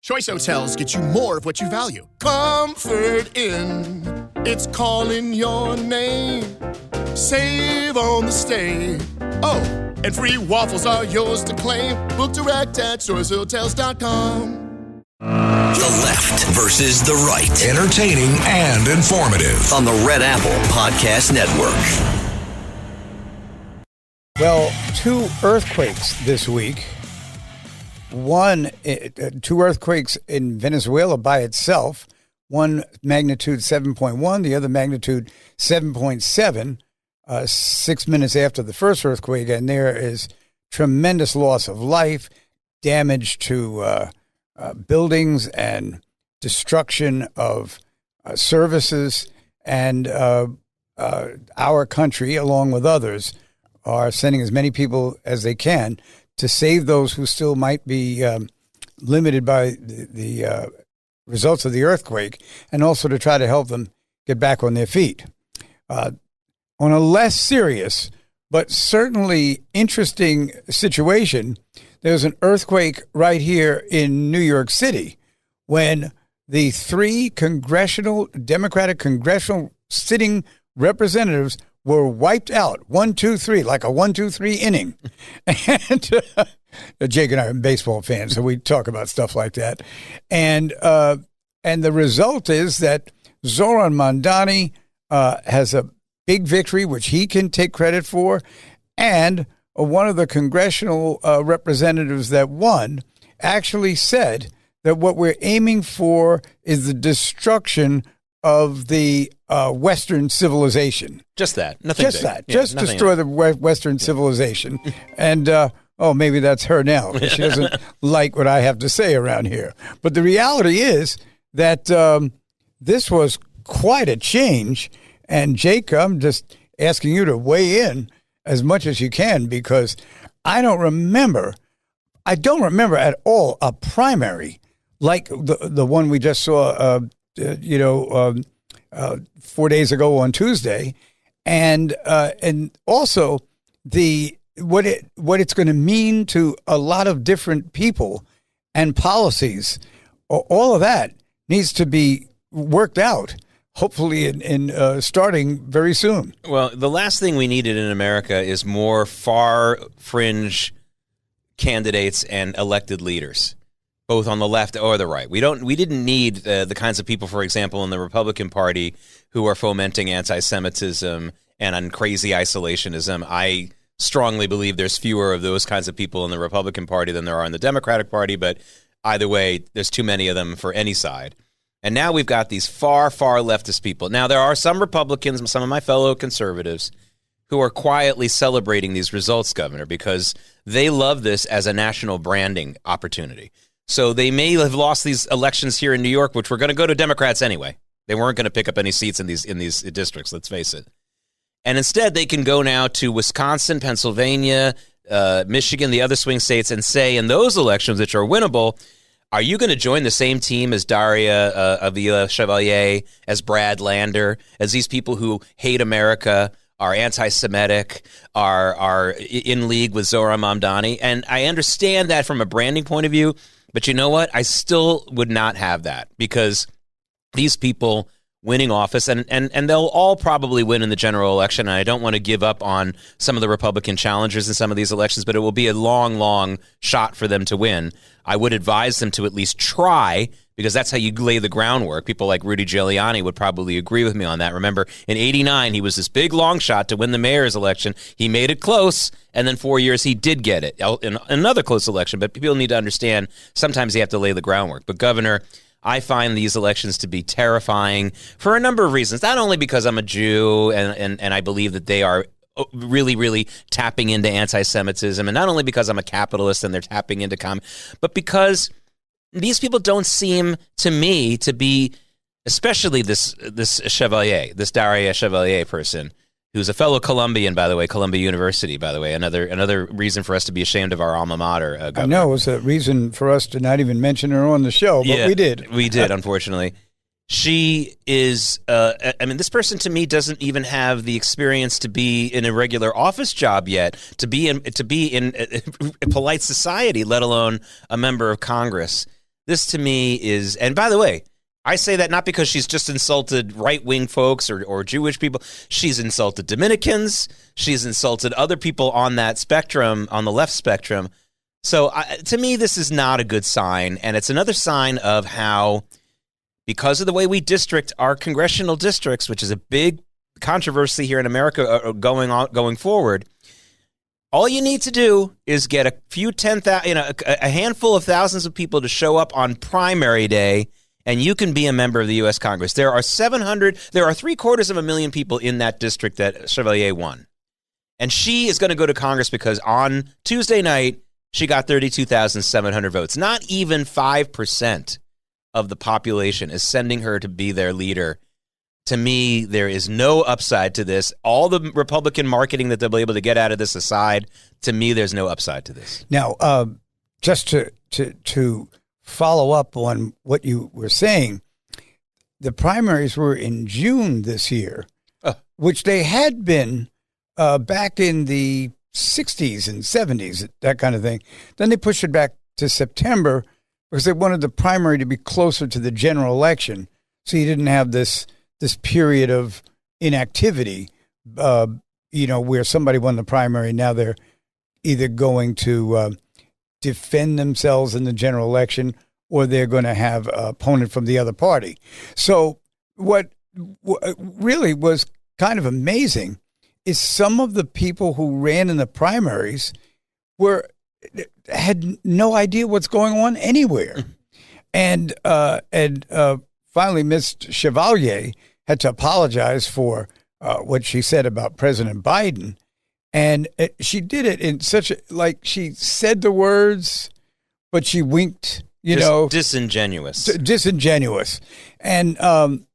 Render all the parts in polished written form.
Choice Hotels get you more of what you value. Comfort Inn, it's calling your name. Save on the stay. Oh, and free waffles are yours to claim. Book direct at choicehotels.com. The left versus the right. Entertaining and informative. On the Red Apple Podcast Network. Well, 2 earthquakes this week. Two earthquakes in Venezuela by itself. One magnitude 7.1, the other magnitude 7.7, 6 minutes after the first earthquake. And there is tremendous loss of life, damage to buildings, and destruction of services. And our country, along with others, are sending as many people as they can to save those who still might be limited by the results of the earthquake, and also to try to help them get back on their feet. On a less serious but certainly interesting situation, there's an earthquake right here in New York City when the 3 Democratic congressional sitting representatives were wiped out. 1, 2, 3, like a 1-2-3 inning. And Jake and I are baseball fans, so we talk about stuff like that. And the result is that Zoran Mamdani has a big victory, which he can take credit for. And one of the congressional representatives that won actually said that what we're aiming for is the destruction of the Western civilization. Just that. Nothing Just big. that. Yeah, Just nothing destroy else. the Western civilization. And, maybe that's her now. She doesn't like what I have to say around here. But the reality is that this was quite a change. And Jake, I'm just asking you to weigh in as much as you can, because I don't remember at all a primary like the one we just saw 4 days ago on Tuesday, and also what it's going to mean to a lot of different people and policies. All of that needs to be worked out, hopefully in starting very soon. Well, the last thing we needed in America is more far fringe candidates and elected leaders, both on the left or the right. We didn't need the kinds of people, for example, in the Republican Party who are fomenting anti-Semitism and crazy isolationism. I strongly believe there's fewer of those kinds of people in the Republican Party than there are in the Democratic Party, but either way, there's too many of them for any side. And now we've got these far, far leftist people. Now, there are some Republicans, some of my fellow conservatives, who are quietly celebrating these results, Governor, because they love this as a national branding opportunity. So they may have lost these elections here in New York, which were going to go to Democrats anyway. They weren't going to pick up any seats in these districts, let's face it. And instead, they can go now to Wisconsin, Pennsylvania, Michigan, the other swing states, and say in those elections, which are winnable, are you going to join the same team as Daria Avila Chevalier, as Brad Lander, as these people who hate America, are anti-Semitic, are in league with Zoran Mamdani? And I understand that from a branding point of view, but you know what? I still would not have that, because these people winning office, and they'll all probably win in the general election, and I don't want to give up on some of the Republican challengers in some of these elections, but it will be a long, long shot for them to win. I would advise them to at least try, because that's how you lay the groundwork. People like Rudy Giuliani would probably agree with me on that. Remember, in '89, he was this big long shot to win the mayor's election. He made it close, and then 4 years he did get it in another close election. But people need to understand sometimes you have to lay the groundwork. But, Governor, I find these elections to be terrifying for a number of reasons, not only because I'm a Jew and I believe that they are really, really tapping into anti-Semitism, and not only because I'm a capitalist and they're tapping into but because these people don't seem to me to be, especially this Chevalier, this Daria Chevalier person, who's a fellow Columbian, by the way, Columbia University, by the way, another reason for us to be ashamed of our alma mater. Governor. I know, it was a reason for us to not even mention her on the show, but we did. We did, unfortunately. She is, this person to me doesn't even have the experience to be in a regular office job yet, to be in a polite society, let alone a member of Congress. This to me is, and by the way, I say that not because she's just insulted right-wing folks or Jewish people. She's insulted Dominicans. She's insulted other people on that spectrum, on the left spectrum. So to me, this is not a good sign. And it's another sign of how, because of the way we district our congressional districts, which is a big controversy here in America going forward, all you need to do is get a few 10,000, a handful of thousands of people to show up on primary day, and you can be a member of the U.S. Congress. There are 750,000 people in that district that Chevalier won. And she is going to go to Congress because on Tuesday night, she got 32,700 votes. Not even 5% of the population is sending her to be their leader. To me, there is no upside to this. All the Republican marketing that they'll be able to get out of this aside, to me, there's no upside to this. Now, just to follow up on what you were saying, the primaries were in June this year, which they had been back in the 60s and 70s, that kind of thing. Then they pushed it back to September because they wanted the primary to be closer to the general election, so you didn't have this period of inactivity, where somebody won the primary. Now they're either going to defend themselves in the general election, or they're going to have an opponent from the other party. So what really was kind of amazing is some of the people who ran in the primaries had no idea what's going on anywhere. And finally, Ms. Chevalier had to apologize for what she said about President Biden. And she did it in such she said the words, but she winked, disingenuous. Disingenuous. And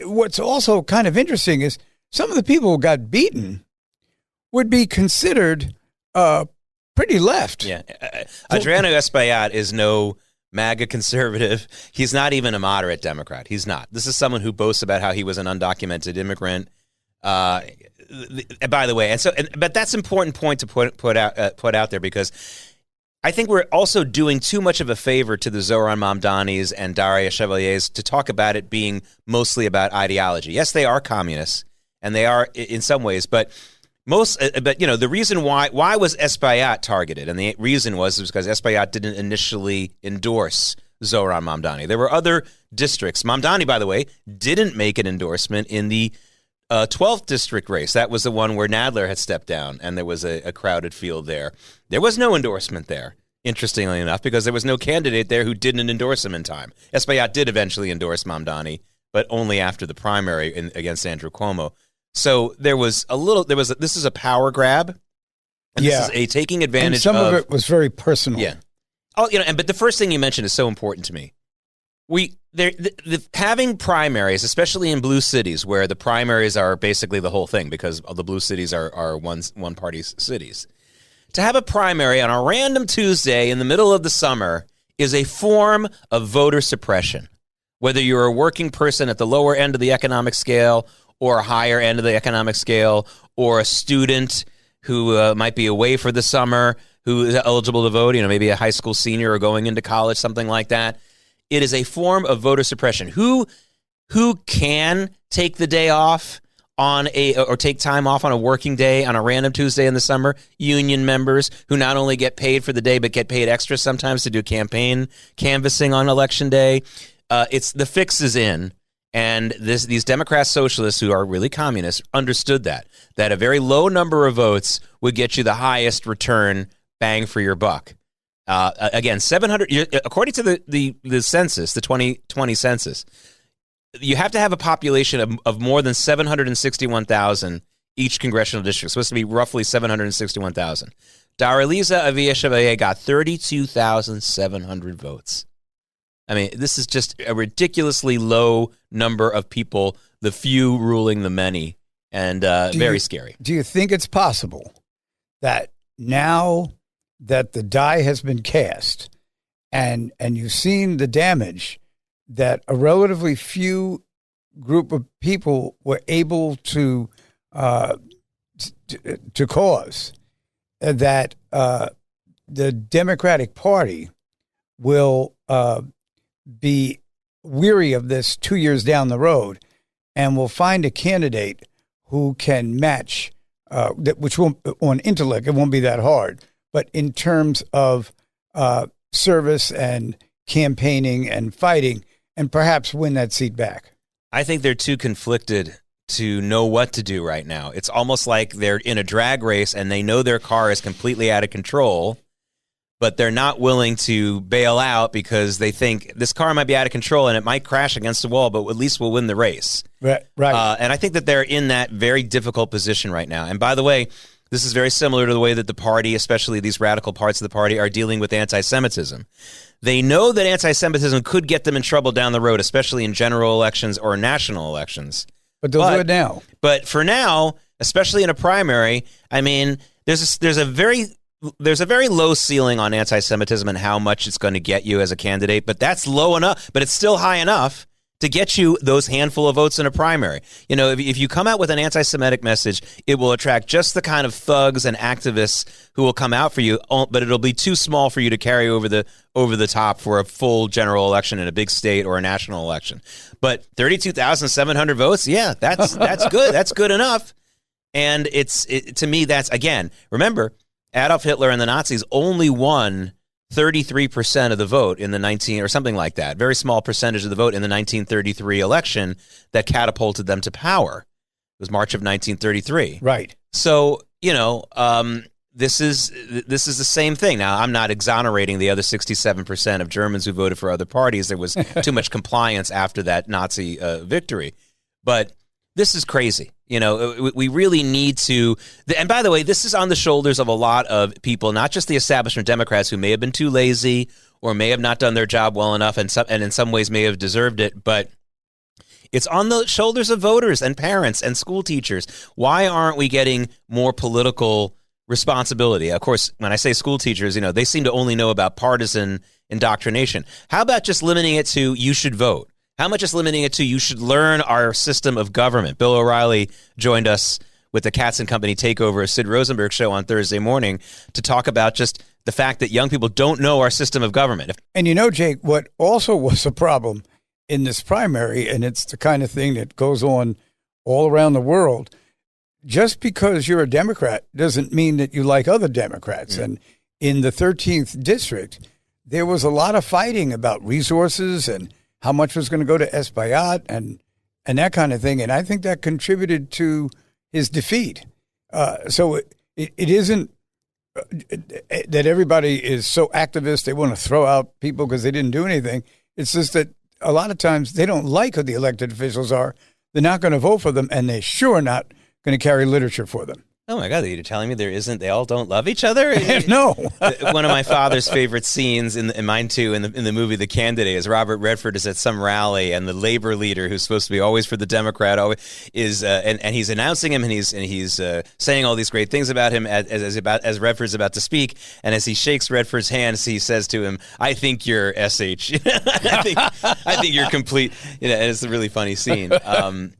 what's also kind of interesting is some of the people who got beaten would be considered pretty left. Yeah. Adriano Espaillat is no MAGA conservative. He's not even a moderate Democrat. He's not. This is someone who boasts about how he was an undocumented immigrant. By the way, but that's an important point to put out there, because I think we're also doing too much of a favor to the Zoran Mamdanis and Daria Chevaliers to talk about it being mostly about ideology. Yes, they are communists, and they are in some ways, but the reason why was Espaillat targeted, and the reason was because Espaillat didn't initially endorse Zoran Mamdani. There were other districts. Mamdani, by the way, didn't make an endorsement in the 12th district race. That was the one where Nadler had stepped down, and there was a crowded field there. There was no endorsement there, interestingly enough, because there was no candidate there who didn't endorse him in time. Espaillat did eventually endorse Mamdani, but only after the primary against Andrew Cuomo. So this is a power grab, and this is a taking advantage and some of it was very personal. Yeah. But the first thing you mentioned is so important to me. Having primaries, especially in blue cities, where the primaries are basically the whole thing, because all the blue cities are one party's cities. To have a primary on a random Tuesday in the middle of the summer is a form of voter suppression. Whether you're a working person at the lower end of the economic scale or a higher end of the economic scale, or a student who might be away for the summer, who is eligible to vote, maybe a high school senior or going into college, something like that. It is a form of voter suppression. Who can take the day off or take time off on a working day on a random Tuesday in the summer? Union members who not only get paid for the day, but get paid extra sometimes to do campaign canvassing on election day. The fix is in. And these Democrat socialists who are really communists understood that a very low number of votes would get you the highest return bang for your buck. Again, 700, according to the census, the 2020 census, you have to have a population of more than 761,000 each congressional district. It's supposed to be roughly 761,000. Daraliza Avia Chevalier got 32,700 votes. I mean, this is just a ridiculously low number of people, the few ruling the many, and very scary. Do you think it's possible that now that the die has been cast and you've seen the damage that a relatively few group of people were able to cause, that the Democratic Party will be weary of this 2 years down the road and will find a candidate who can match which won't, on intellect, it won't be that hard. But in terms of service and campaigning and fighting, and perhaps win that seat back. I think they're too conflicted to know what to do right now. It's almost like they're in a drag race and they know their car is completely out of control, but they're not willing to bail out because they think this car might be out of control and it might crash against the wall, but at least we'll win the race. Right. And I think that they're in that very difficult position right now. And by the way, this is very similar to the way that the party, especially these radical parts of the party, are dealing with anti-Semitism. They know that anti-Semitism could get them in trouble down the road, especially in general elections or national elections. But they'll do it now. But for now, especially in a primary, I mean, there's a very low ceiling on anti-Semitism and how much it's going to get you as a candidate, but that's low enough, but it's still high enough to get you those handful of votes in a primary. You know, if you come out with an anti-Semitic message, it will attract just the kind of thugs and activists who will come out for you, but it'll be too small for you to carry over the top for a full general election in a big state or a national election. But 32,700 votes, yeah, that's good. That's good enough. And to me, that's, again, remember, Adolf Hitler and the Nazis only won 33% of the vote in the or something like that, very small percentage of the vote in the 1933 election that catapulted them to power. It was March of 1933. Right. So, you know, this is the same thing. Now, I'm not exonerating the other 67% of Germans who voted for other parties. There was too much compliance after that Nazi victory. But this is crazy. You know, we really need to, and by the way, this is on the shoulders of a lot of people, not just the establishment Democrats who may have been too lazy or may have not done their job well enough and in some ways may have deserved it, but it's on the shoulders of voters and parents and school teachers. Why aren't we getting more political responsibility? Of course, when I say school teachers, you know, they seem to only know about partisan indoctrination. How about just limiting it to you should vote? How much is limiting it to you should learn our system of government? Bill O'Reilly joined us with the Katz & Company Takeover, Sid Rosenberg show on Thursday morning to talk about just the fact that young people don't know our system of government. And you know, Jake, what also was a problem in this primary, and it's the kind of thing that goes on all around the world, just because you're a Democrat doesn't mean that you like other Democrats. And in the 13th district, there was a lot of fighting about resources and how much was going to go to Espaillat and that kind of thing. And I think that contributed to his defeat. So it isn't that everybody is so activist they want to throw out people because they didn't do anything. It's just that a lot of times they don't like who the elected officials are. They're not going to vote for them, and they're sure not going to carry literature for them. Oh, my God, you're telling me they all don't love each other? No. One of my father's favorite scenes, and mine too, in the movie The Candidate, is Robert Redford is at some rally, and the labor leader, who's supposed to be always for the Democrat, is and he's announcing him, and he's saying all these great things about him as Redford's about to speak, and as he shakes Redford's hand, he says to him, "I think you're SH." I think you're complete. You know, and it's a really funny scene.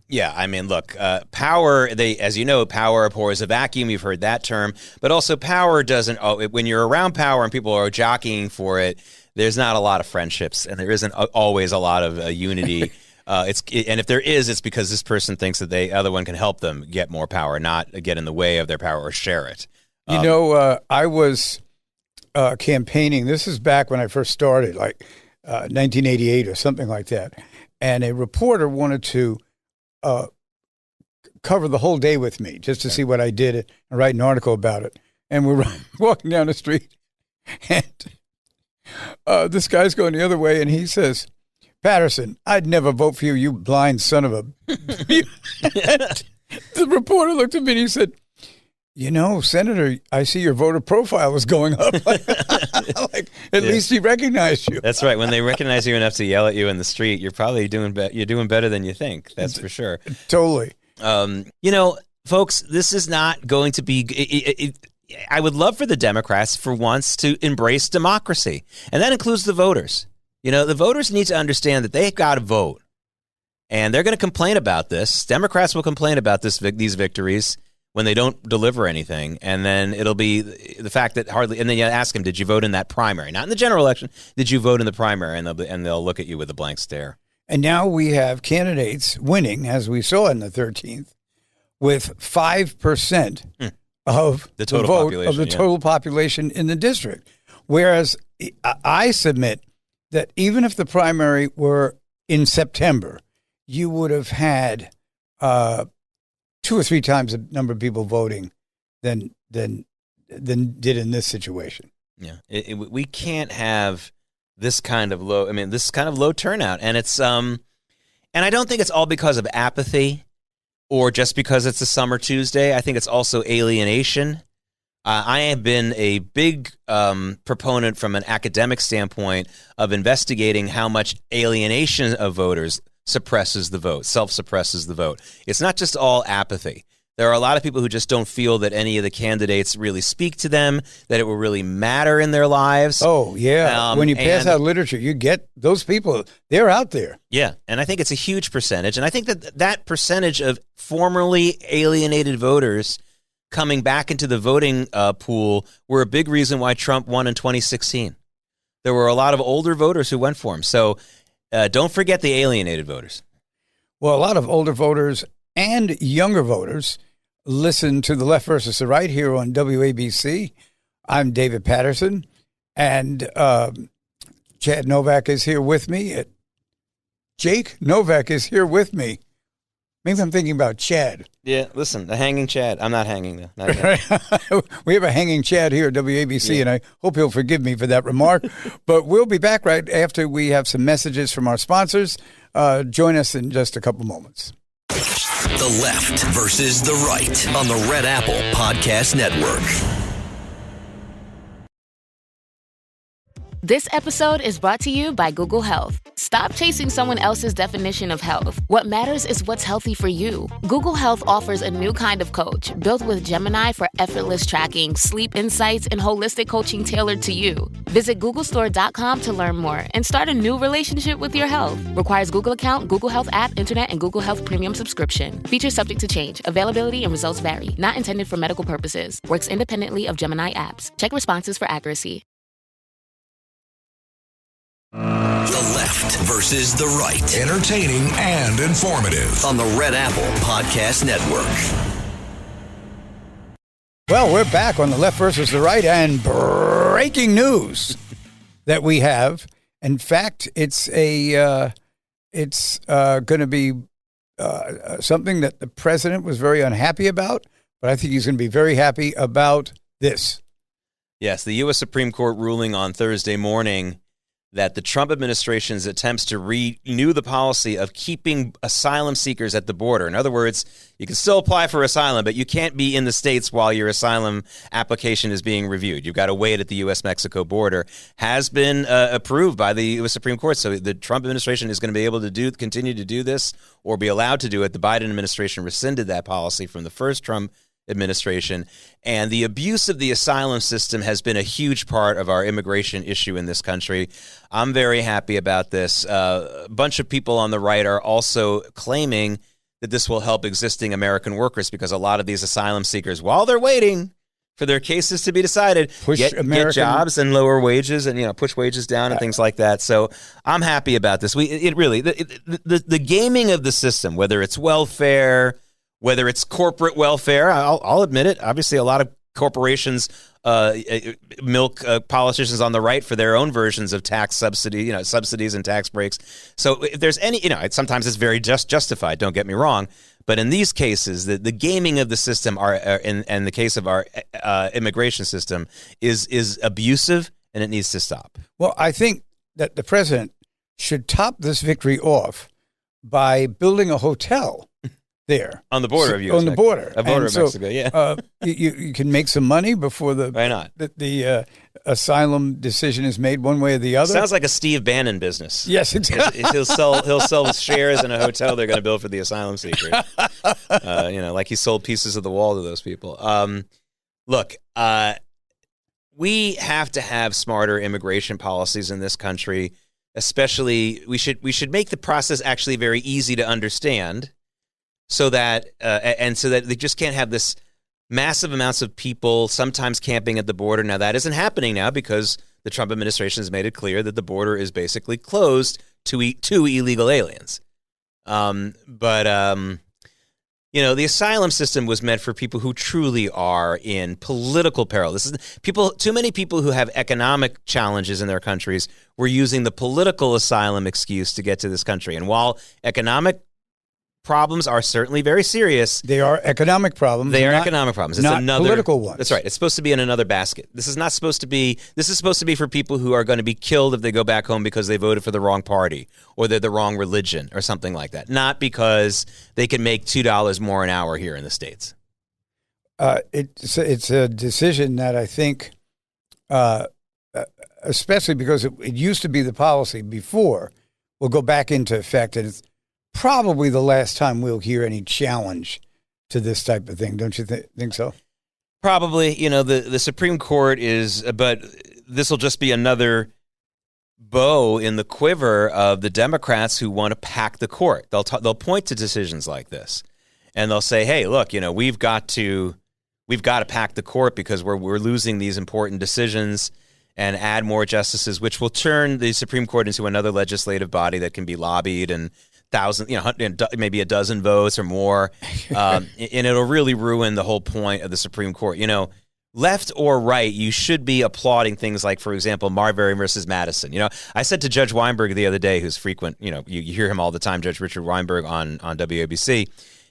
Yeah, I mean, look, power, as you know, power abhors a vacuum. You've heard that term. But also power doesn't, when you're around power and people are jockeying for it, there's not a lot of friendships and there isn't always a lot of unity. And if there is, it's because this person thinks that the other one can help them get more power, not get in the way of their power or share it. You know, I was campaigning. This is back when I first started, like 1988 or something like that. And a reporter wanted to cover the whole day with me just to see what I did and write an article about it. And we're walking down the street, and this guy's going the other way, and he says, "Paterson, I'd never vote for you, you blind son of a..." The reporter looked at me and he said, "You know, Senator, I see your voter profile is going up." At least he recognized you. That's right. When they recognize you enough to yell at you in the street, you're probably doing better than you think. That's for sure. Totally. You know, folks, this is not going to be. I would love for the Democrats, for once, to embrace democracy, and that includes the voters. You know, the voters need to understand that they've got to vote, and they're going to complain about this. Democrats will complain about these victories. when they don't deliver anything, and then it'll be the fact that hardly. And then you ask them, "Did you vote in that primary? Not in the general election. Did you vote in the primary?" And they'll look at you with a blank stare. And now we have candidates winning, as we saw in the 13th, with 5% of the total vote population, of the total population in the district. Whereas I submit that even if the primary were in September, you would have had 2 or 3 times the number of people voting than did in this situation. Yeah, we can't have this kind of low turnout, and it's and I don't think it's all because of apathy or just because it's a summer Tuesday. I think it's also alienation. I have been a big proponent from an academic standpoint of investigating how much alienation of voters suppresses the vote, self-suppresses the vote. It's not just all apathy. There are a lot of people who just don't feel that any of the candidates really speak to them, that it will really matter in their lives. Oh, yeah. When you pass out literature, you get those people, they're out there. Yeah, and I think it's a huge percentage. And I think that percentage of formerly alienated voters coming back into the voting pool were a big reason why Trump won in 2016. There were a lot of older voters who went for him. So don't forget the alienated voters. Well, a lot of older voters and younger voters listen to The Left versus the Right here on WABC. I'm David Paterson, and Chad Novak is here with me. Jake Novak is here with me. Maybe I'm thinking about Chad. Yeah, listen, the hanging Chad. I'm not hanging, though. Not hanging. We have a hanging Chad here at WABC, and I hope he'll forgive me for that remark. But we'll be back right after we have some messages from our sponsors. Join us in just a couple moments. The Left versus the Right on the Red Apple Podcast Network. This episode is brought to you by Google Health. Stop chasing someone else's definition of health. What matters is what's healthy for you. Google Health offers a new kind of coach built with Gemini for effortless tracking, sleep insights, and holistic coaching tailored to you. Visit googlestore.com to learn more and start a new relationship with your health. Requires Google account, Google Health app, internet, and Google Health Premium subscription. Features subject to change. Availability and results vary. Not intended for medical purposes. Works independently of Gemini apps. Check responses for accuracy. The Left versus the Right. Entertaining and informative on the Red Apple Podcast Network. Well, we're back on The Left versus the Right, and breaking news that we have. In fact, it's going to be something that the president was very unhappy about, but I think he's going to be very happy about this. Yes, the U.S. Supreme Court ruling on Thursday morning that the Trump administration's attempts to renew the policy of keeping asylum seekers at the border. In other words, you can still apply for asylum, but you can't be in the States while your asylum application is being reviewed. You've got to wait at the U.S.-Mexico border, has been approved by the U.S. Supreme Court. So the Trump administration is going to be able to continue to do this or be allowed to do it. The Biden administration rescinded that policy from the first Trump administration, and the abuse of the asylum system has been a huge part of our immigration issue in this country. I'm very happy about this. A bunch of people on the right are also claiming that this will help existing American workers because a lot of these asylum seekers, while they're waiting for their cases to be decided, get jobs and lower wages and push wages down and things like that. So I'm happy about this. The gaming of the system, whether it's welfare, whether it's corporate welfare, I'll admit it. Obviously, a lot of corporations milk politicians on the right for their own versions of tax subsidies and tax breaks. So if there's any, sometimes it's very justified. Don't get me wrong, but in these cases, the gaming of the system in the case of our immigration system is abusive, and it needs to stop. Well, I think that the president should top this victory off by building a hotel there on the border of U.S. on the border, of Mexico. Yeah, you can make some money before why not? The asylum decision is made one way or the other. Sounds like a Steve Bannon business. Yes, exactly. He'll sell shares in a hotel they're going to build for the asylum seekers. Like he sold pieces of the wall to those people. Look, we have to have smarter immigration policies in this country. Especially, we should make the process actually very easy to understand. So that they just can't have this massive amounts of people sometimes camping at the border. Now, that isn't happening now because the Trump administration has made it clear that the border is basically closed to illegal aliens. The asylum system was meant for people who truly are in political peril. This is too many people who have economic challenges in their countries were using the political asylum excuse to get to this country. And while economic problems are certainly very serious, they are economic problems. They are economic problems. It's not another political ones. That's right. It's supposed to be in another basket. This is not supposed to be. This is supposed to be for people who are going to be killed if they go back home because they voted for the wrong party or they're the wrong religion or something like that. Not because they can make $2 more an hour here in the States. It's a decision that I think, especially because it used to be the policy before, will go back into effect, and it's probably the last time we'll hear any challenge to this type of thing. Don't you think so? Probably. The Supreme Court is, but this will just be another bow in the quiver of the Democrats who want to pack the court. They'll point to decisions like this, and they'll say, "Hey, look, we've got to pack the court because we're losing these important decisions." And add more justices, which will turn the Supreme Court into another legislative body that can be lobbied and maybe a dozen votes or more, and it'll really ruin the whole point of the Supreme Court. Left or right, you should be applauding things like, for example, Marbury versus Madison. I said to Judge Weinberg the other day, who's frequent, you hear him all the time, Judge Richard Weinberg on WABC,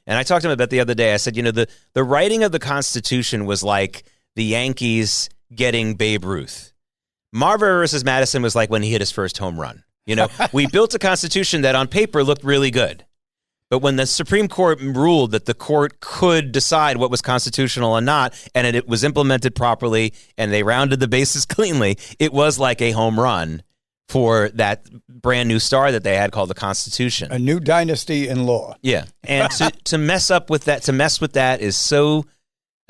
and I talked to him about the other day. I said, the writing of the Constitution was like the Yankees getting Babe Ruth. Marbury versus Madison was like when he hit his first home run. We built a Constitution that on paper looked really good. But when the Supreme Court ruled that the court could decide what was constitutional and not, and it was implemented properly, and they rounded the bases cleanly, it was like a home run for that brand new star that they had called the Constitution. A new dynasty in law. Yeah. And to mess with that is so...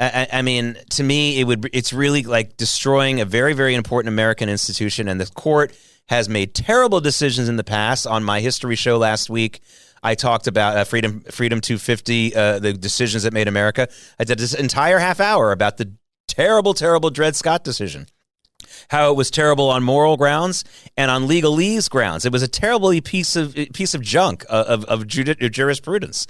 I mean, to me, it's really like destroying a very, very important American institution. And the court has made terrible decisions in the past. On my history show last week, I talked about Freedom 250, the decisions that made America. I did this entire half hour about the terrible, terrible Dred Scott decision. How it was terrible on moral grounds and on legalese grounds. It was a terrible piece of junk of jurisprudence.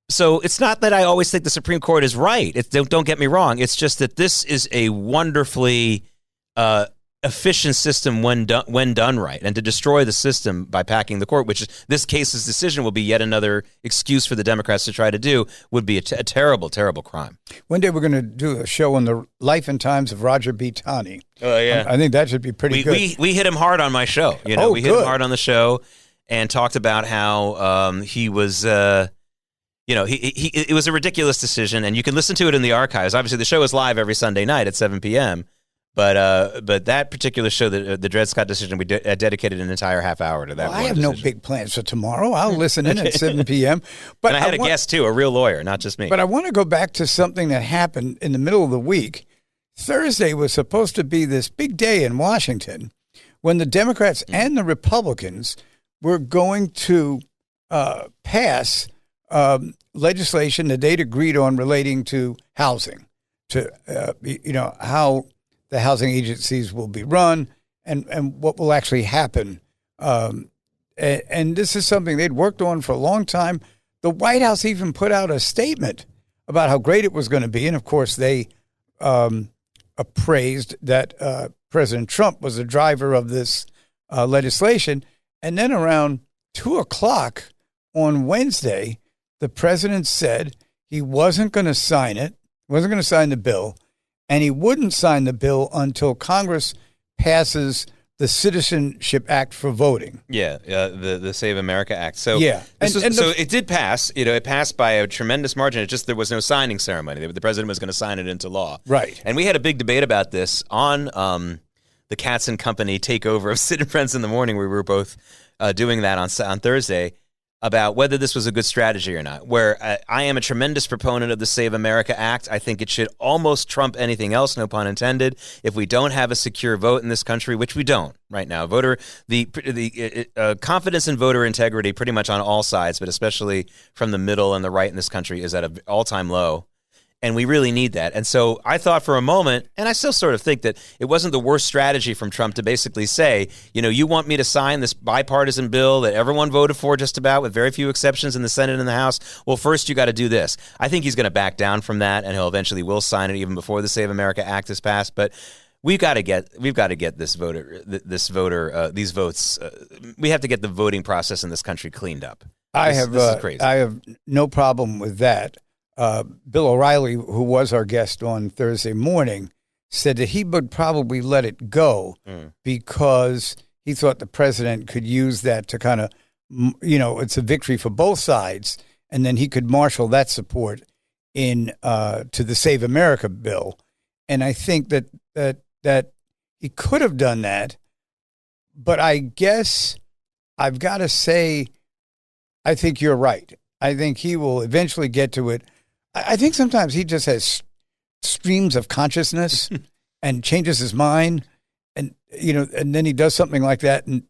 So it's not that I always think the Supreme Court is right. Don't get me wrong. It's just that this is a wonderfully efficient system when done right. And to destroy the system by packing the court, which is this case's decision will be yet another excuse for the Democrats to try to do, would be a terrible, terrible crime. One day we're going to do a show on the life and times of Roger B. Taney. Oh, yeah. I think that should be pretty good. We hit him hard on my show. We hit him hard on the show and talked about how he was... it was a ridiculous decision, and you can listen to it in the archives. Obviously, the show is live every Sunday night at 7 p.m., but that particular show, the Dred Scott decision, we dedicated an entire half hour to that. Well, I have no big plans for tomorrow. I'll listen in at 7 p.m. But and I had a guest, too, a real lawyer, not just me. But I want to go back to something that happened in the middle of the week. Thursday was supposed to be this big day in Washington when the Democrats and the Republicans were going to pass legislation that they'd agreed on relating to housing, to how the housing agencies will be run and what will actually happen. And this is something they'd worked on for a long time. The White House even put out a statement about how great it was going to be. And, of course, they appraised that President Trump was the driver of this legislation. And then around 2 o'clock on Wednesday, the president said he wasn't going to sign it, wasn't going to sign the bill, and he wouldn't sign the bill until Congress passes the Citizenship Act for voting. Yeah, the Save America Act. So yeah, so it did pass. It passed by a tremendous margin. It just there was no signing ceremony. The president was going to sign it into law. Right. And we had a big debate about this on the Katz and Company takeover of Sid and Friends in the Morning. We were both doing that on Thursday, about whether this was a good strategy or not, where I am a tremendous proponent of the Save America Act. I think it should almost trump anything else, no pun intended. If we don't have a secure vote in this country, which we don't right now, the confidence in voter integrity pretty much on all sides, but especially from the middle and the right in this country is at an all-time low. And we really need that. And so I thought for a moment, and I still sort of think that it wasn't the worst strategy from Trump to basically say, you want me to sign this bipartisan bill that everyone voted for just about, with very few exceptions in the Senate and the House. Well, first you got to do this. I think he's going to back down from that, and he'll eventually will sign it even before the Save America Act is passed. But we've got to get these votes. We have to get the voting process in this country cleaned up. This is crazy. I have no problem with that. Bill O'Reilly, who was our guest on Thursday morning, said that he would probably let it go because he thought the president could use that to kind of, it's a victory for both sides, and then he could marshal that support in to the Save America bill. And I think that he could have done that, but I guess I've got to say, I think you're right. I think he will eventually get to it. I think sometimes he just has streams of consciousness and changes his mind, and and then he does something like that, and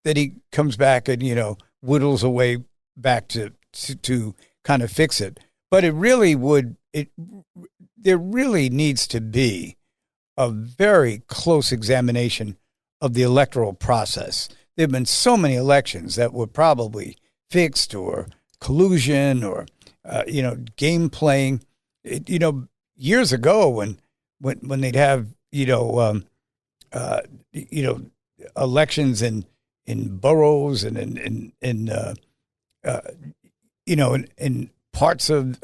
then he comes back and whittles away back to kind of fix it. But there really needs to be a very close examination of the electoral process. There have been so many elections that were probably fixed or collusion or game playing. Years ago when they'd have elections in boroughs and in parts of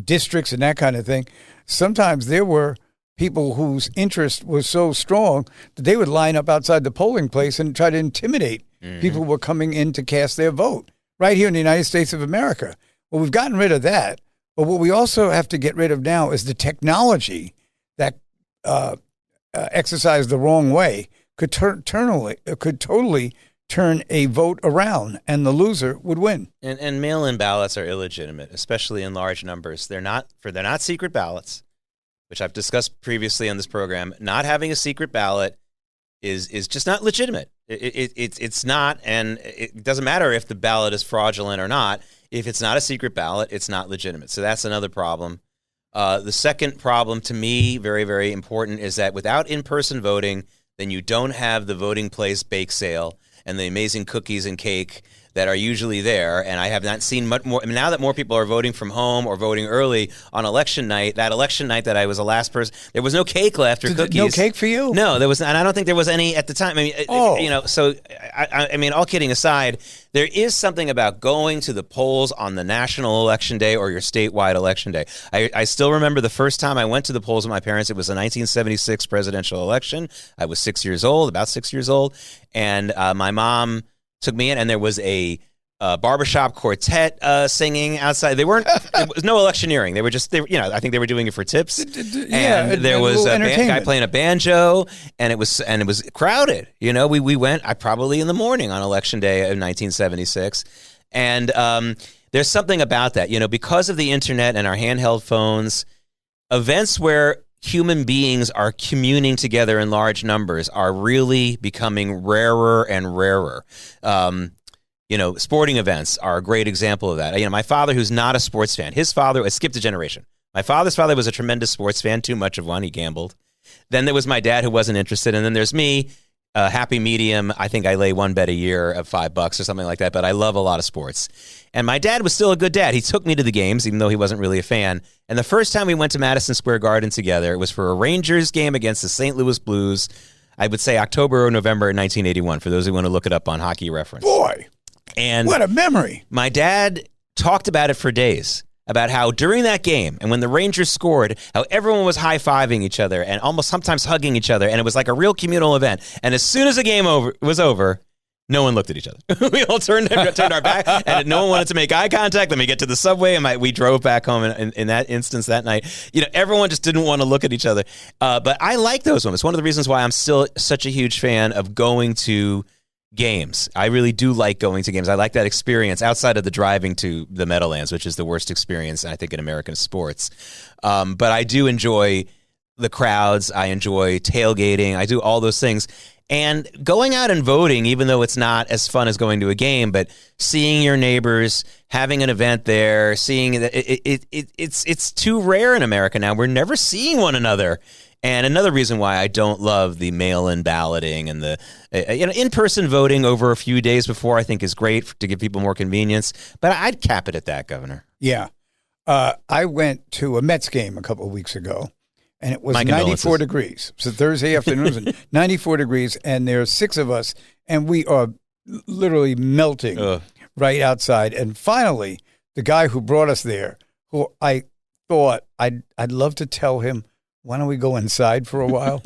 districts and that kind of thing, sometimes there were people whose interest was so strong that they would line up outside the polling place and try to intimidate people who were coming in to cast their vote right here in the United States of America. Well, we've gotten rid of that, but what we also have to get rid of now is the technology that exercised the wrong way could totally turn a vote around, and the loser would win. And mail-in ballots are illegitimate, especially in large numbers. They're not secret ballots, which I've discussed previously on this program. Not having a secret ballot is just not legitimate. It's not, and it doesn't matter if the ballot is fraudulent or not. If it's not a secret ballot, it's not legitimate. So that's another problem. The second problem, to me, very, very important, is that without in-person voting, then you don't have the voting place bake sale and the amazing cookies and cake that are usually there. And I have not seen much more. I mean, now that more people are voting from home or voting early on election night, that I was the last person, there was no cake left or cookies. No cake for you? No, there was, and I don't think there was any at the time. I mean, so I mean, all kidding aside, there is something about going to the polls on the national election day or your statewide election day. I still remember the first time I went to the polls with my parents. It was the 1976 presidential election. I was about 6 years old, and my mom took me in, and there was a barbershop quartet singing outside. There was no electioneering. They were just, I think they were doing it for tips. And there was a guy playing a banjo, and it was crowded. We went probably in the morning on election day of 1976. And there's something about that, because of the internet and our handheld phones, events where human beings are communing together in large numbers are really becoming rarer and rarer. Sporting events are a great example of that. My father, who's not a sports fan, his father, I skipped a generation. My father's father was a tremendous sports fan, too much of one. He gambled. Then there was my dad, who wasn't interested. And then there's me, a happy medium. I think I lay one bet a year of $5 or something like that, but I love a lot of sports. And my dad was still a good dad. He took me to the games, even though he wasn't really a fan. And the first time we went to Madison Square Garden together, it was for a Rangers game against the St. Louis Blues. I would say October or November 1981, for those who want to look it up on Hockey Reference. Boy, and what a memory. My dad talked about it for days, about how during that game and when the Rangers scored, how everyone was high-fiving each other and almost sometimes hugging each other, and it was like a real communal event. And as soon as the game was over, no one looked at each other. We all turned our back, and no one wanted to make eye contact. Then we get to the subway, and we drove back home in that instance that night. Everyone just didn't want to look at each other. But I like those moments. One of the reasons why I'm still such a huge fan of going to games. I really do like going to games. I like that experience outside of the driving to the Meadowlands, which is the worst experience, I think, in American sports. But I do enjoy the crowds. I enjoy tailgating. I do all those things. And going out and voting, even though it's not as fun as going to a game, but seeing your neighbors, having an event there, seeing that it's too rare in America now. We're never seeing one another. And another reason why I don't love the mail-in balloting and the in-person voting over a few days before, I think is great to give people more convenience. But I'd cap it at that, Governor. Yeah. I went to a Mets game a couple of weeks ago, and it was 94 degrees. So Thursday afternoon, it was 94 degrees, and there's 6 of us, and we are literally melting right outside. And finally, the guy who brought us there, who I thought I'd love to tell him, why don't we go inside for a while?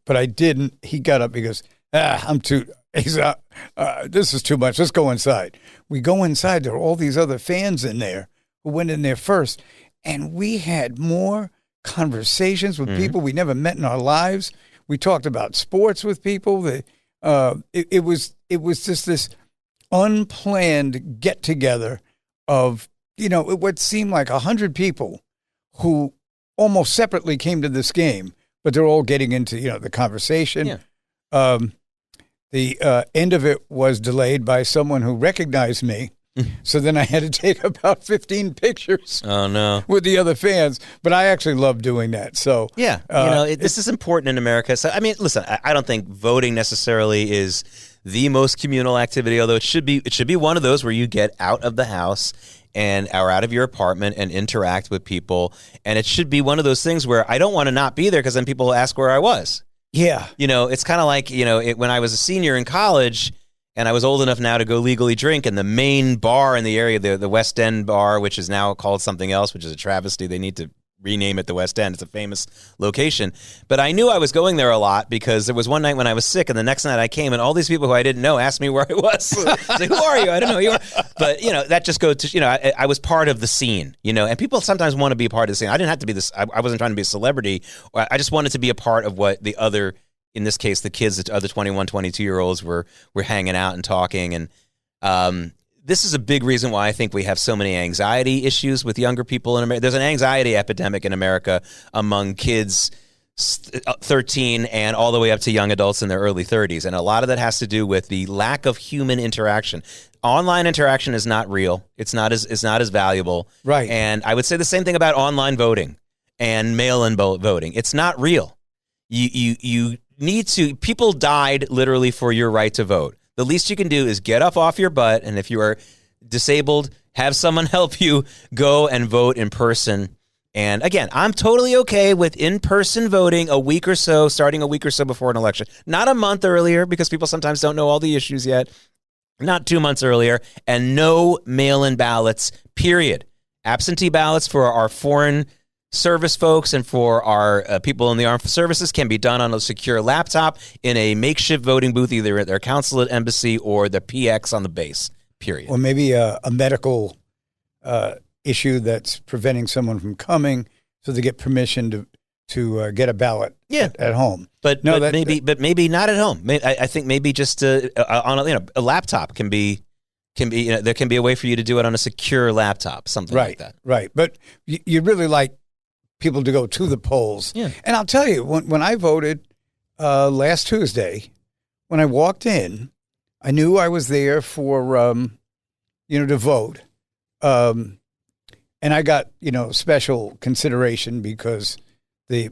But I didn't. He got up. He goes, this is too much. Let's go inside. We go inside. There are all these other fans in there who went in there first. And we had more conversations with people we never met in our lives. We talked about sports with people. It was just this unplanned get together of, what seemed like 100 people who almost separately came to this game, but they're all getting into, the conversation. Yeah. The end of it was delayed by someone who recognized me. So then I had to take about 15 pictures. Oh, no. With the other fans. But I actually love doing that. So yeah, this is important in America. So, I mean, listen, I don't think voting necessarily is the most communal activity, although it should be one of those where you get out of the house or out of your apartment and interact with people. And it should be one of those things where I don't want to not be there because then people ask where I was. Yeah. It's kind of like, when I was a senior in college and I was old enough now to go legally drink, and the main bar in the area, the West End bar, which is now called something else, which is a travesty. They need to rename it the West End. It's a famous location. But I knew I was going there a lot because there was one night when I was sick, and the next night I came, and all these people who I didn't know asked me where I was. I was like, who are you? I don't know who you are. But, that just goes to, I was part of the scene, and people sometimes want to be a part of the scene. I didn't have to be this. I wasn't trying to be a celebrity. I just wanted to be a part of what the other, in this case, the kids, the other 21, 22-year-olds were hanging out and talking. And this is a big reason why I think we have so many anxiety issues with younger people in America. There's an anxiety epidemic in America among kids 13 and all the way up to young adults in their early 30s. And a lot of that has to do with the lack of human interaction. Online interaction is not real. It's not as valuable. Right. And I would say the same thing about online voting and mail-in voting. It's not real. You need to. People died literally for your right to vote. The least you can do is get up off your butt, and if you are disabled, have someone help you go and vote in person. And again, I'm totally okay with in-person voting starting a week or so before an election. Not a month earlier, because people sometimes don't know all the issues yet. Not 2 months earlier, and no mail-in ballots, period. Absentee ballots for our foreign service folks and for our people in the armed services can be done on a secure laptop in a makeshift voting booth, either at their consulate, embassy, or the PX on the base, period. Or maybe a medical issue that's preventing someone from coming, so they get permission to get a ballot at home. But maybe not at home. I think maybe just on a laptop can be there can be a way for you to do it on a secure laptop, something like that. Right. But you really like people to go to the polls. Yeah. And I'll tell you, when I voted last Tuesday, when I walked in, I knew I was there for, to vote. And I got, special consideration because the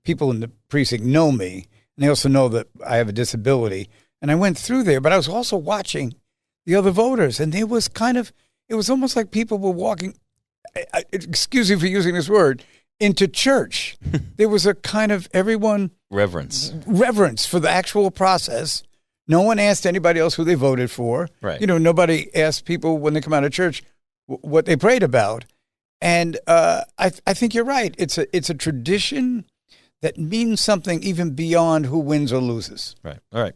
people in the precinct know me, and they also know that I have a disability. And I went through there, but I was also watching the other voters, and it was almost like people were walking, excuse me for using this word, into church. There was a kind of reverence for the actual process. No one asked anybody else who they voted for. Right. Nobody asked people when they come out of church what they prayed about. And I think you're right. It's a tradition that means something even beyond who wins or loses. Right. All right.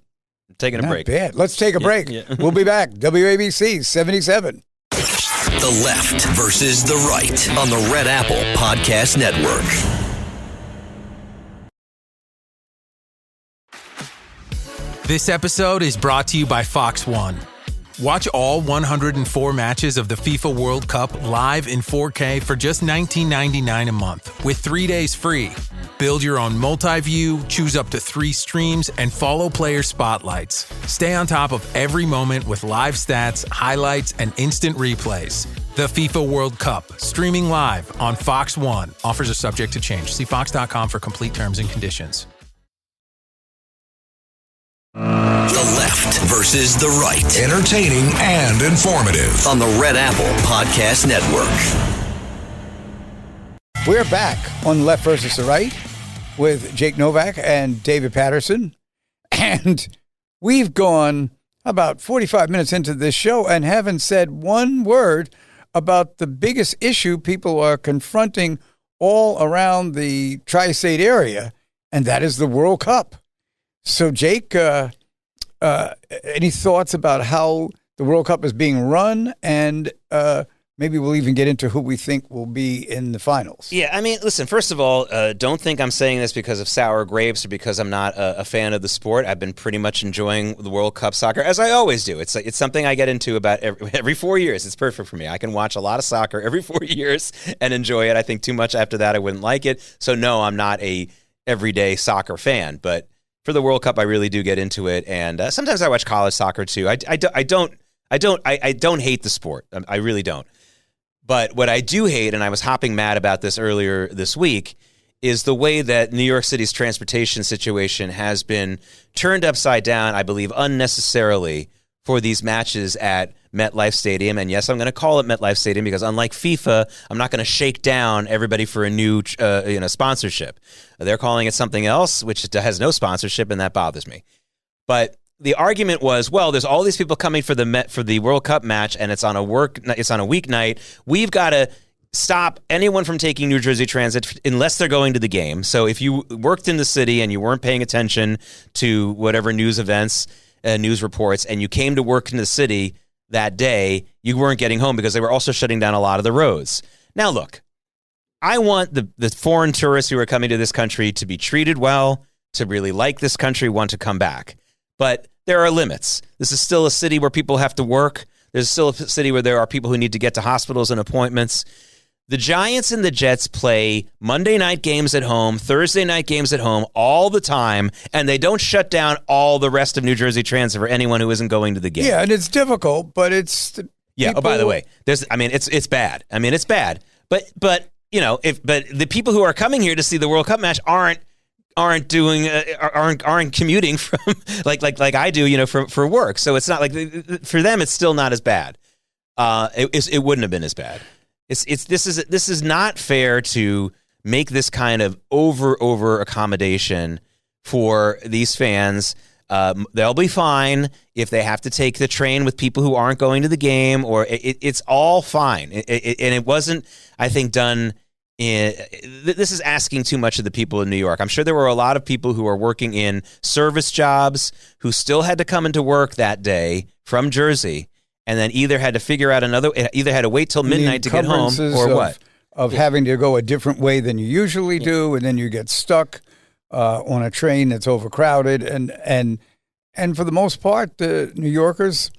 I'm taking a break. Not bad. Let's take a break. Yeah. We'll be back. WABC 77. The left versus the right on the Red Apple Podcast Network. This episode is brought to you by Fox One. Watch all 104 matches of the FIFA World Cup live in 4K for just $19.99 a month with 3 days free. Build your own multi-view, choose up to 3 streams, and follow player spotlights. Stay on top of every moment with live stats, highlights, and instant replays. The FIFA World Cup, streaming live on Fox One. Offers are subject to change. See fox.com for complete terms and conditions. The left versus the right. Entertaining and informative. On the Red Apple Podcast Network. We're back on the left versus the right with Jake Novak and David Paterson. And we've gone about 45 minutes into this show and haven't said one word about the biggest issue people are confronting all around the tri-state area, and that is the World Cup. So, Jake, any thoughts about how the World Cup is being run? And maybe we'll even get into who we think will be in the finals. Yeah, I mean, listen, first of all, don't think I'm saying this because of sour grapes or because I'm not a fan of the sport. I've been pretty much enjoying the World Cup soccer, as I always do. It's something I get into about every 4 years. It's perfect for me. I can watch a lot of soccer every 4 years and enjoy it. I think too much after that, I wouldn't like it. So, no, I'm not a everyday soccer fan, but for the World Cup, I really do get into it, and sometimes I watch college soccer too. I don't hate the sport. I really don't. But what I do hate, and I was hopping mad about this earlier this week, is the way that New York City's transportation situation has been turned upside down, I believe, unnecessarily for these matches at MetLife Stadium. And yes, I'm going to call it MetLife Stadium because unlike FIFA, I'm not going to shake down everybody for a new sponsorship. They're calling it something else, which has no sponsorship, and that bothers me. But the argument was, well, there's all these people coming for the World Cup match, and it's on a weeknight. We've got to stop anyone from taking New Jersey Transit unless they're going to the game. So if you worked in the city and you weren't paying attention to whatever news events, news reports, and you came to work in the city that day, you weren't getting home because they were also shutting down a lot of the roads. Now, look, I want the foreign tourists who are coming to this country to be treated well, to really like this country, want to come back. But there are limits. This is still a city where people have to work. There's still a city where there are people who need to get to hospitals and appointments. The Giants and the Jets play Monday night games at home, Thursday night games at home all the time, and they don't shut down all the rest of New Jersey Transit for anyone who isn't going to the game. Yeah, and it's difficult, but it's yeah. Oh, by the way, it's bad. I mean, it's bad. But the people who are coming here to see the World Cup match aren't commuting from like I do, for work. So it's not like for them, it's still not as bad. It wouldn't have been as bad. This is not fair to make this kind of over accommodation for these fans. They'll be fine if they have to take the train with people who aren't going to the game, or it's all fine. And it wasn't, I think, done. This is asking too much of the people in New York. I'm sure there were a lot of people who are working in service jobs who still had to come into work that day from Jersey, and then either had to wait till midnight to get home, or what? Of having to go a different way than you usually do, and then you get stuck on a train that's overcrowded, and for the most part, the New Yorkers,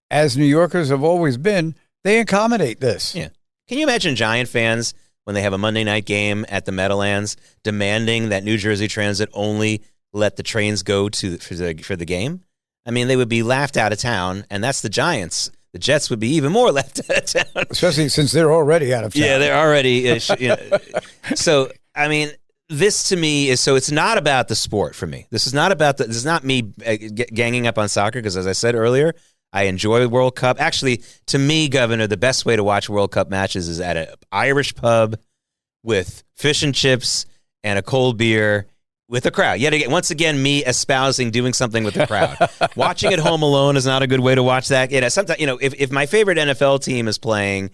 as New Yorkers have always been, they accommodate this. Yeah. Can you imagine Giant fans when they have a Monday night game at the Meadowlands demanding that New Jersey Transit only let the trains go for the game? I mean, they would be laughed out of town, and that's the Giants. The Jets would be even more left out of town. Especially since they're already out of town. Yeah, they're already. So, I mean, this to me is, so it's not about the sport for me. This is not me ganging up on soccer, because as I said earlier, I enjoy World Cup. Actually, to me, Governor, the best way to watch World Cup matches is at an Irish pub with fish and chips and a cold beer with a crowd. Yet again, once again, me espousing doing something with the crowd. Watching at home alone is not a good way to watch that. Sometimes, if my favorite NFL team is playing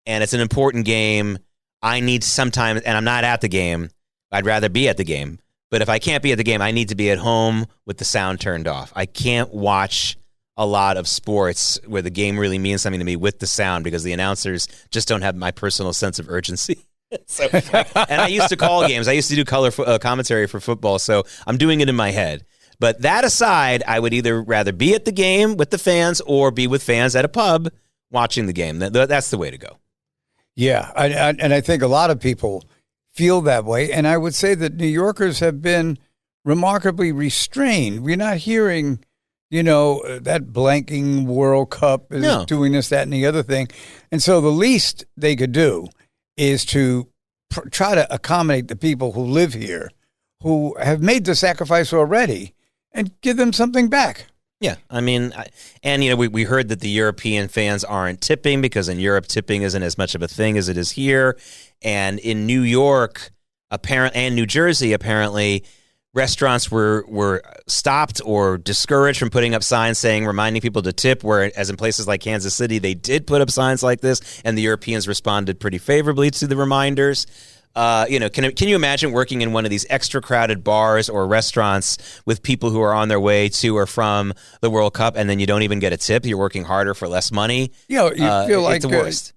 and it's an important game, I need sometimes, and I'm not at the game, I'd rather be at the game. But if I can't be at the game, I need to be at home with the sound turned off. I can't watch a lot of sports where the game really means something to me with the sound, because the announcers just don't have my personal sense of urgency. And I used to call games. I used to do color commentary for football, so I'm doing it in my head. But that aside, I would either rather be at the game with the fans or be with fans at a pub watching the game. That's the way to go. Yeah, and I think a lot of people feel that way. And I would say that New Yorkers have been remarkably restrained. We're not hearing, that blanking World Cup is doing this, that, and the other thing. And so the least they could do is to try to accommodate the people who live here, who have made the sacrifice already, and give them something back. Yeah, I mean, we heard that the European fans aren't tipping because in Europe tipping isn't as much of a thing as it is here, and in New York, and New Jersey, apparently, restaurants were stopped or discouraged from putting up signs reminding people to tip. Whereas in places like Kansas City, they did put up signs like this, and the Europeans responded pretty favorably to the reminders. Can you imagine working in one of these extra crowded bars or restaurants with people who are on their way to or from the World Cup, and then you don't even get a tip? You're working harder for less money. You feel like it's the worst.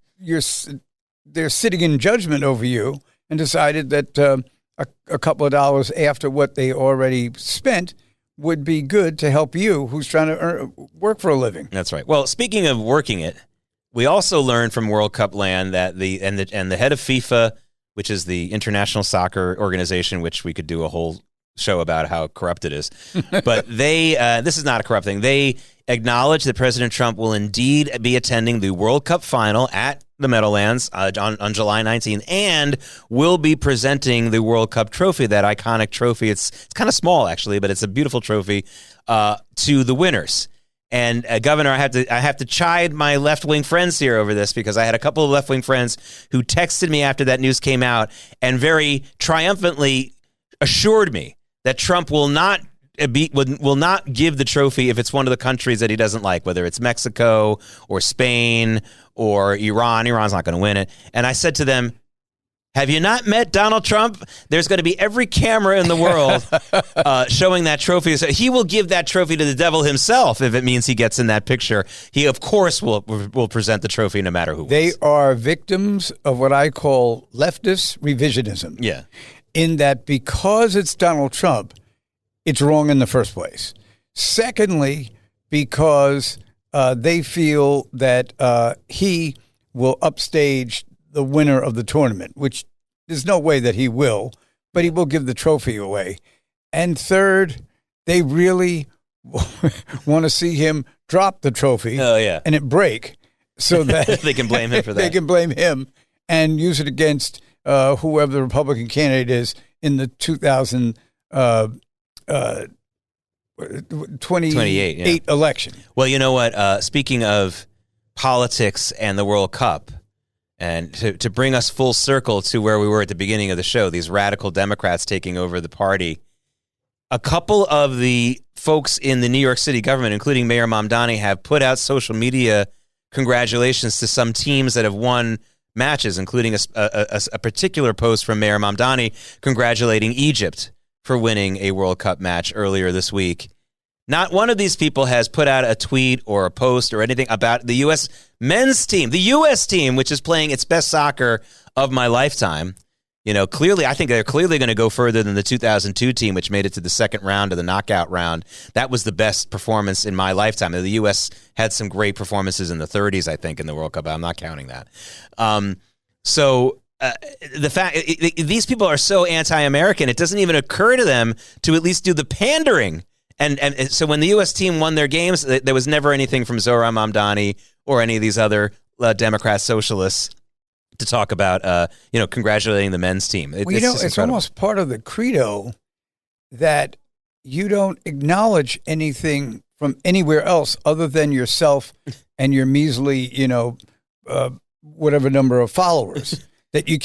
They're sitting in judgment over you and decided that a couple of dollars after what they already spent would be good to help you, who's trying to work for a living. That's right. Well, speaking of working it, we also learned from World Cup land that the head of FIFA, which is the International Soccer Organization, which we could do a whole show about how corrupt it is. But this is not a corrupt thing. They acknowledge that President Trump will indeed be attending the World Cup final at the Meadowlands on July 19th, and will be presenting the World Cup trophy, that iconic trophy. It's kind of small, actually, but it's a beautiful trophy, to the winners. And Governor, I have to chide my left-wing friends here over this, because I had a couple of left-wing friends who texted me after that news came out and very triumphantly assured me that Trump will not give the trophy if it's one of the countries that he doesn't like, whether it's Mexico or Spain or Iran. Iran's not going to win it. And I said to them, have you not met Donald Trump? There's going to be every camera in the world showing that trophy. So he will give that trophy to the devil himself if it means he gets in that picture. He, of course, will present the trophy no matter who wins. They are victims of what I call leftist revisionism. Yeah. In that because it's Donald Trump, it's wrong in the first place. Secondly, because they feel that he will upstage the winner of the tournament, which there's no way that he will, but he will give the trophy away. And third, they really want to see him drop the trophy and it break so that they can blame him for that. They can blame him and use it against whoever the Republican candidate is in the 2028 election. Well, you know what? Speaking of politics and the World Cup, and to bring us full circle to where we were at the beginning of the show, these radical Democrats taking over the party, a couple of the folks in the New York City government, including Mayor Mamdani, have put out social media congratulations to some teams that have won matches, including a particular post from Mayor Mamdani congratulating Egypt for winning a World Cup match earlier this week. Not one of these people has put out a tweet or a post or anything about the U.S. men's team, which is playing its best soccer of my lifetime. Clearly, I think they're clearly going to go further than the 2002 team, which made it to the second round of the knockout round. That was the best performance in my lifetime. The U.S. had some great performances in the 30s, I think, in the World Cup. I'm not counting that. The fact these people are so anti-American, it doesn't even occur to them to at least do the pandering. And so when the U.S. team won their games, there was never anything from Zohran Mamdani or any of these other Democrat socialists to talk about, congratulating the men's team. It's almost part of the credo that you don't acknowledge anything from anywhere else other than yourself and your measly, whatever number of followers. That you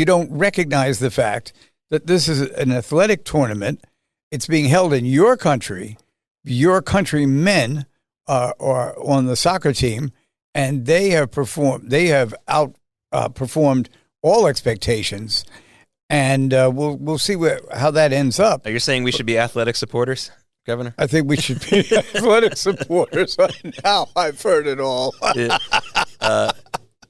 don't recognize the fact that this is an athletic tournament. It's being held in your country. Your countrymen are on the soccer team, and they have outperformed all expectations. And we'll see how that ends up. Are you saying we should be athletic supporters, Governor? I think we should be athletic supporters. Now I've heard it all.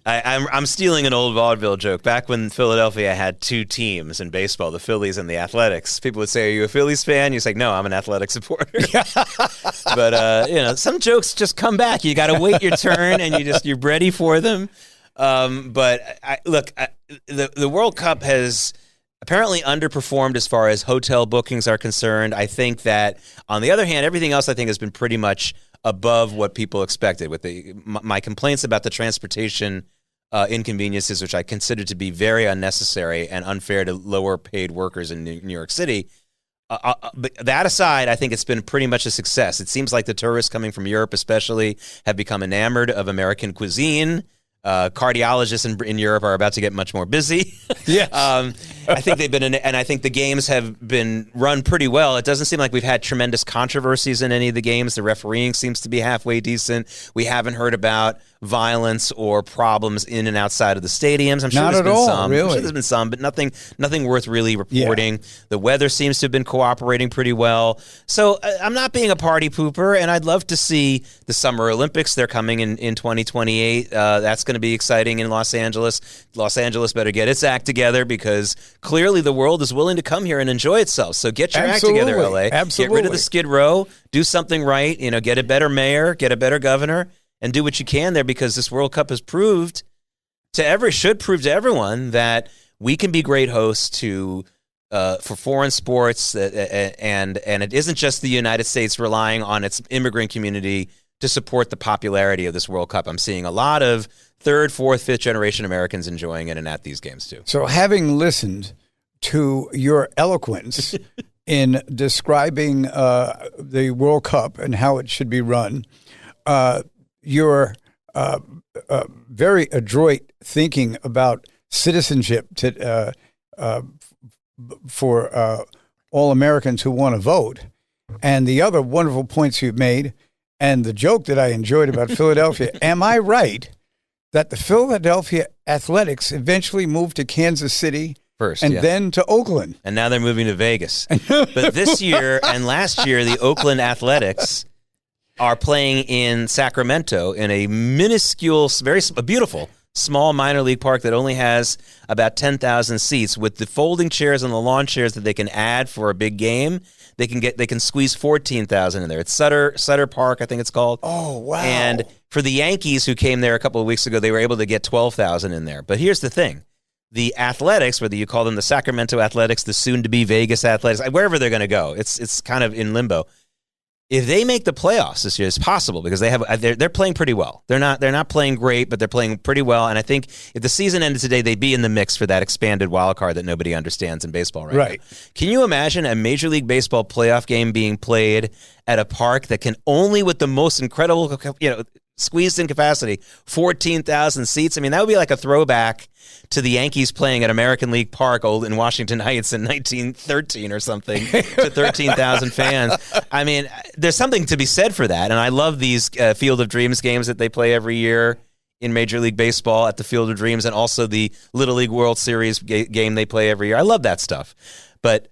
I'm stealing an old vaudeville joke. Back when Philadelphia had two teams in baseball, the Phillies and the Athletics, people would say, "Are you a Phillies fan?" You say, "No, I'm an Athletic supporter." But some jokes just come back. You got to wait your turn, and you're ready for them. The World Cup has apparently underperformed as far as hotel bookings are concerned. I think that, on the other hand, everything else I think has been pretty much above what people expected. With my complaints about the transportation inconveniences, which I consider to be very unnecessary and unfair to lower paid workers in New York City. But that aside, I think it's been pretty much a success. It seems like the tourists coming from Europe especially have become enamored of American cuisine. Cardiologists in Europe are about to get much more busy. Yes. I think they've been, and I think the games have been run pretty well. It doesn't seem like we've had tremendous controversies in any of the games. The refereeing seems to be halfway decent. We haven't heard about violence or problems in and outside of the stadiums. I'm sure Not there's at been all, some. really. I'm sure there's been some, but nothing worth really reporting. Yeah. The weather seems to have been cooperating pretty well. So I'm not being a party pooper, and I'd love to see the Summer Olympics. They're coming in 2028. That's going to be exciting in Los Angeles. Los Angeles better get its act together, because clearly the world is willing to come here and enjoy itself. So get your act together, LA. Absolutely. Get rid of the Skid Row. Do something right. Get a better mayor, get a better governor, and do what you can there, because this World Cup has should prove to everyone that we can be great hosts for foreign sports, and it isn't just the United States relying on its immigrant community to support the popularity of this World Cup. I'm seeing a lot of third, fourth, fifth generation Americans enjoying it and at these games too. So having listened to your eloquence in describing the World Cup and how it should be run, your very adroit thinking about citizenship for all Americans who want to vote, and the other wonderful points you've made, and the joke that I enjoyed about Philadelphia. Am I right that the Philadelphia Athletics eventually moved to Kansas City first, and then to Oakland? And now they're moving to Vegas. But this year and last year, the Oakland Athletics are playing in Sacramento in a minuscule, a beautiful, small minor league park that only has about 10,000 seats. With the folding chairs and the lawn chairs that they can add for a big game, they can squeeze 14,000 in there. It's Sutter Park, I think it's called. Oh, wow. And for the Yankees who came there a couple of weeks ago, they were able to get 12,000 in there. But here's the thing. The Athletics, whether you call them the Sacramento Athletics, the soon-to-be Vegas Athletics, wherever they're going to go, it's kind of in limbo. If they make the playoffs this year, it's possible, because they're playing pretty well. They're not playing great, but they're playing pretty well. And I think if the season ended today, they'd be in the mix for that expanded wild card that nobody understands in baseball right now. Can you imagine a Major League Baseball playoff game being played at a park that can only, with the most incredible, squeezed in capacity, 14,000 seats? I mean, that would be like a throwback to the Yankees playing at American League Park in Washington Heights in 1913 or something to 13,000 fans. I mean, there's something to be said for that. And I love these Field of Dreams games that they play every year in Major League Baseball at the Field of Dreams, and also the Little League World Series game they play every year. I love that stuff. But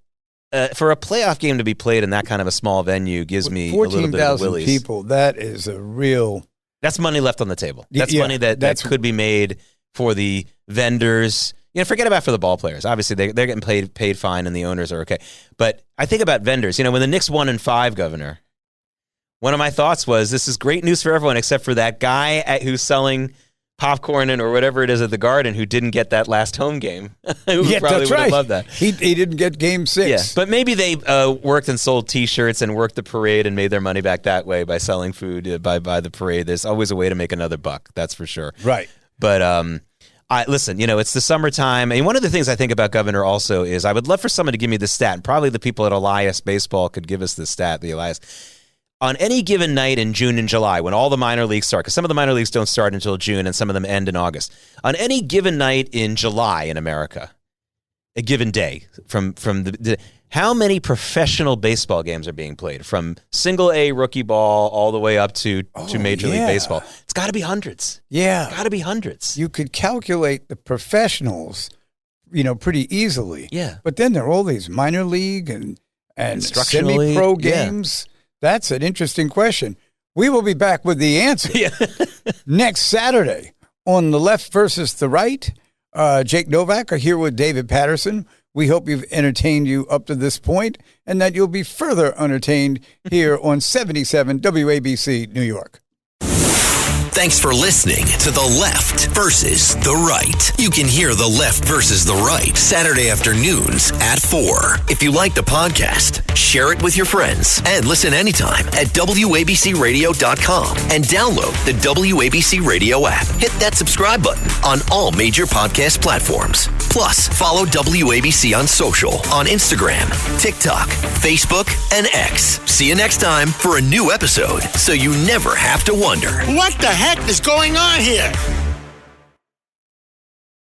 for a playoff game to be played in that kind of a small venue gives me a little bit of the willies. 14,000 people, that is a real... That's money left on the table. That's money that could be made for the vendors. Forget about for the ball players. Obviously, they're getting paid fine, and the owners are okay. But I think about vendors. When the Knicks 1-5, Governor, one of my thoughts was, this is great news for everyone except for that guy who's selling popcorn or whatever it is at the Garden who didn't get that last home game. Who probably would have loved that. He didn't get game 6. Yeah, but maybe they worked and sold T-shirts and worked the parade and made their money back that way by selling food by the parade. There's always a way to make another buck, that's for sure. Right. But listen, it's the summertime. And one of the things I think about, Governor, also is I would love for someone to give me the stat, and probably the people at Elias Baseball could give us the stat, the Elias. On any given night in June and July, when all the minor leagues start, because some of the minor leagues don't start until June and some of them end in August. On any given night in July in America, a given day, how many professional baseball games are being played? From single A rookie ball all the way up to Major League Baseball. It's got to be hundreds. Yeah. It's got to be hundreds. You could calculate the professionals, pretty easily. Yeah. But then there are all these minor league and semi-pro games. Yeah. That's an interesting question. We will be back with the answer next Saturday on The Left versus the Right. Jake Novak are here with David Paterson. We hope you've entertained you up to this point and that you'll be further entertained here on 77 WABC New York. Thanks for listening to The Left versus the Right. You can hear The Left versus the Right Saturday afternoons at 4. If you like the podcast, share it with your friends and listen anytime at WABCRadio.com and download the WABC Radio app. Hit that subscribe button on all major podcast platforms. Plus, follow WABC on social on Instagram, TikTok, Facebook, and X. See you next time for a new episode so you never have to wonder. What the heck is going on here?